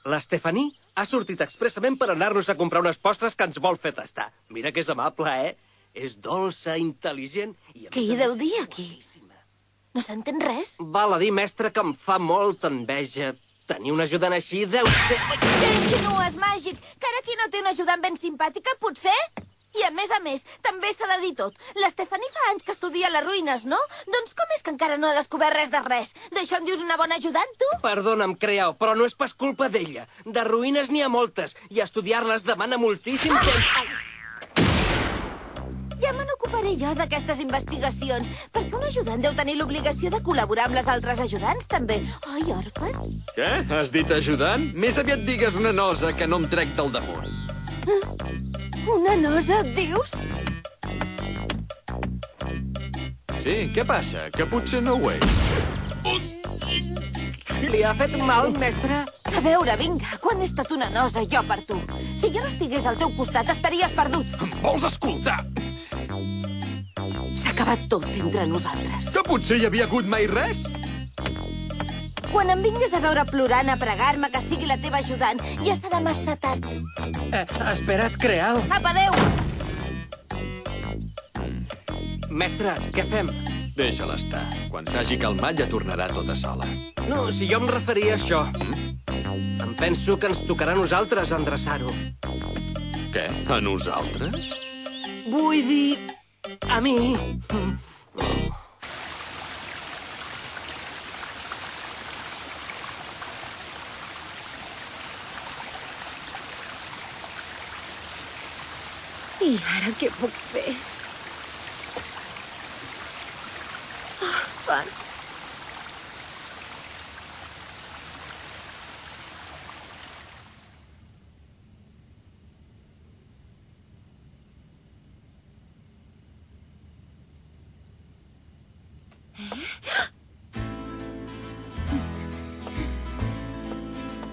l'Estefaní ha sortit expressament per anar-nos a comprar unes postres que ens vol fer tastar. Mira que és amable, És dolça, intel·ligent i... Què hi deu dir, aquí? No s'entén res? Val a dir, mestre, que em fa molta enveja. Tenir un ajudant així deu ser... Què insinues, màgic? Que ara aquí no té una ajudant ben simpàtica, potser? I a més, també s'ha de dir tot. L'Estefaní fa anys que estudia a les ruïnes, no? Doncs com és que encara no ha descobert res de res? D'això en dius una bona ajudant, tu? Perdona'm, Creao, però no és pas culpa d'ella. De ruïnes n'hi ha moltes, i estudiar-les demana moltíssim temps... Ja me n'ocuparé jo d'aquestes investigacions, perquè un ajudant deu tenir l'obligació de col·laborar amb les altres ajudants, també. Oi, Orphan? Què? Has dit ajudant? Més aviat digues una nosa que no em trec del damunt. Una nosa, et dius? Sí, què passa? Que potser no ho és. Li ha fet mal, mestre? A veure, vinga, quan he estat una nosa jo per tu? Si jo no estigués al teu costat, estaries perdut. Em vols escoltar? S'ha acabat tot entre nosaltres. Que potser hi havia hagut mai res? Quan em vingues a veure plorant a pregar-me que sigui la teva ajudant, ja serà massa tard. Espera't, Creao. Apa, adéu! Mestre, què fem? Deixa-la estar. Quan s'hagi calmat ja tornarà tota sola. No, si jo em referia a això. Em penso que ens tocarà a nosaltres endreçar-ho. Què? A nosaltres? Vull dir... a mi... I ara què puc fer? Orphan.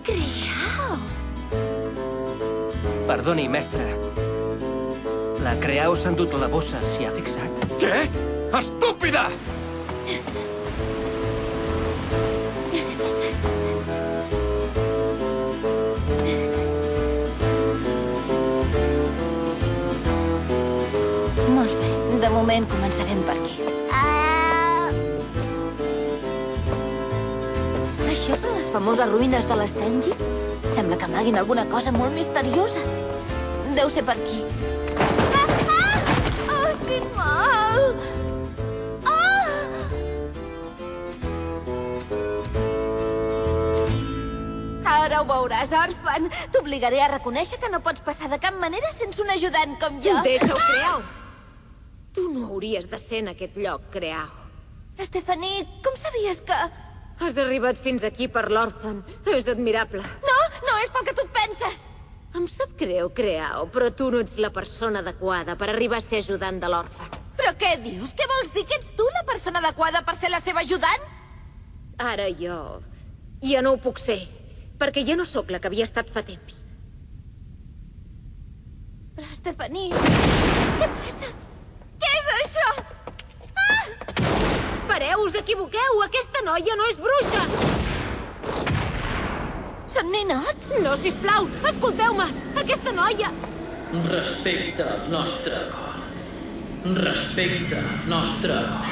Creao! Perdoni, mestre. La Creao s'ha endut la bossa, s'hi ha fixat? Què? Estúpida! Molt bé, de moment començarem per aquí. Això són les famoses ruïnes de l'Estengi? Sembla que amaguin alguna cosa molt misteriosa. Deu ser per aquí. Oh, quin mal! Ara ho veuràs, Orphan. T'obligaré a reconèixer que no pots passar de cap manera sense un ajudant com jo. Deixa-ho, Creao. Tu no hauries de ser en aquest lloc, Creao. Estefanie, com sabies que... Has arribat fins aquí per l'Orphan. És admirable. No, no és pel que tu et penses. Em sap greu, Creao, però tu no ets la persona adequada per arribar a ser ajudant de l'Orphan. Però què dius? Què vols dir? Que ets tu la persona adequada per ser la seva ajudant? Ara jo... ja no ho puc ser, perquè ja no sóc la que havia estat fa temps. Però, Estefanie... Què passa? Què és això? Pareu, us equivoqueu! Aquesta noia no és bruixa! Són ninots? No, sisplau, escolteu-me! Aquesta noia... Respecta el nostre acord. Respecta el nostre acord.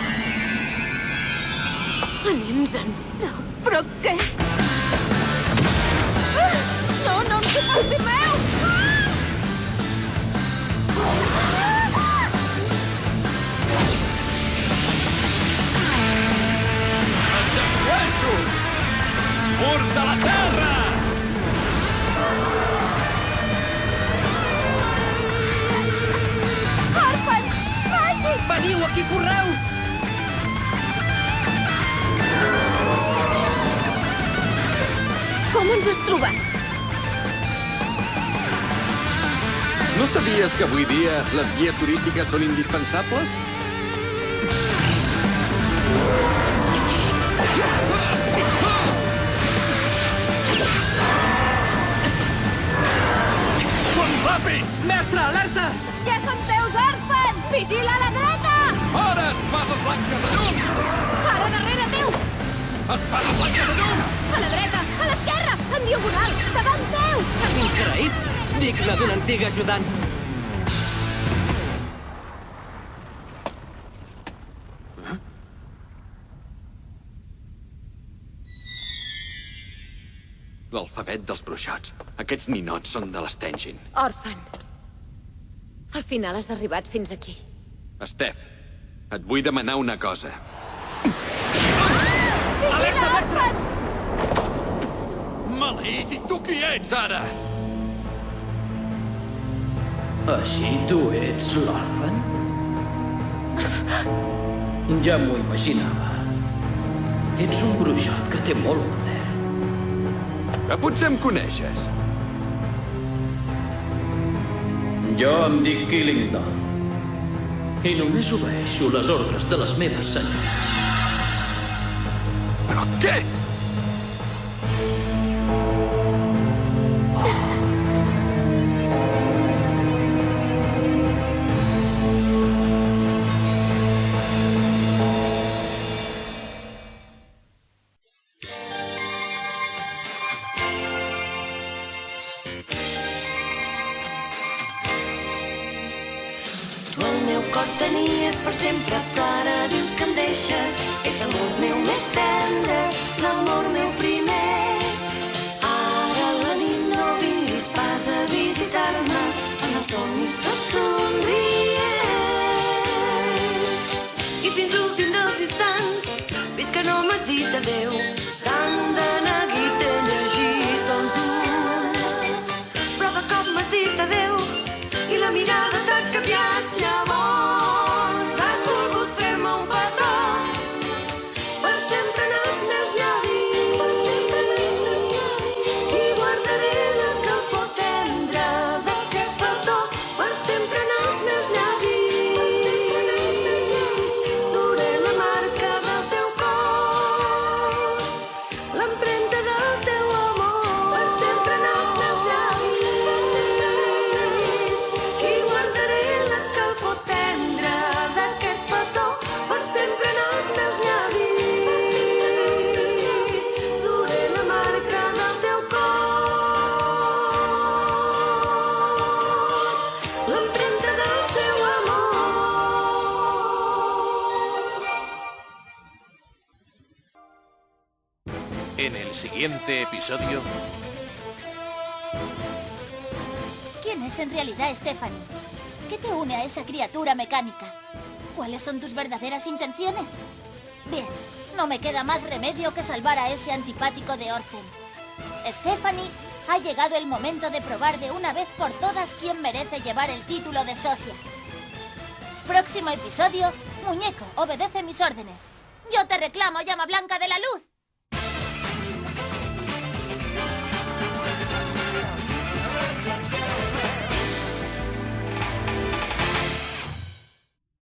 Anem-se'n. Però què? No, no em sé pas dir veu! Mur de la terra! Orphan! Màgic! Veniu, aquí, correu! Com ens has trobat? No sabies que avui dia les guies turístiques són indispensables? Ràpids! Mestre, alerta! Ja són teus, Orphan! Vigila a la dreta! Ara, espases blanques de llum! Ara darrere teu! Espases blanques de llum! A la dreta, a l'esquerra, en diagonal, davant Increïble! Digne d'un antic ajudant. L'alfabet dels bruixots. Aquests ninots són de l'Stengin. Orphan. Al final has arribat fins aquí. Steph, et vull demanar una cosa. Alerta, mestre! Maleït, i tu qui ets, ara? Així tu ets l'Orphan? Ja m'ho imaginava. Ets un bruixot que té molt poder. Que potser em coneixes. Jo em dic Killingdon. I només obeeixo les ordres de les meves senyores. Però què? Tu el meu cor tenies per sempre, però ara dius que em deixes. Ets l'amor meu més tendre, l'amor meu primer. Ara a la nit no vinguis pas a visitar-me, en els somnis tot somrient. I fins l'últim dels instants, fins que no m'has dit adeu, tant de neguit he llegit els ulls. Però de cop m'has dit adeu i la mirada t'ha canviat. Llavors has volgut fer-me un petó per sempre en els meus llavis i guardaré l'escalfor tendre d'aquest petó per sempre en els meus llavis. Duré la marca del teu cor, l'empremta del teu amor per sempre en els meus llavis i guardaré l'escalfor tendre d'aquest petó per sempre en els meus llavis. Duré la marca del teu cor, l'empremta del teu amor. En el siguiente episodio... ¿Quién es en realidad Stephanie? ¿Qué te une a esa criatura mecánica? ¿Cuáles son tus verdaderas intenciones? Bien, no me queda más remedio que salvar a ese antipático de Orphan. Stephanie, ha llegado el momento de probar de una vez por todas quién merece llevar el título de socia. Próximo episodio, muñeco, obedece mis órdenes. Yo te reclamo, llama blanca de la luz.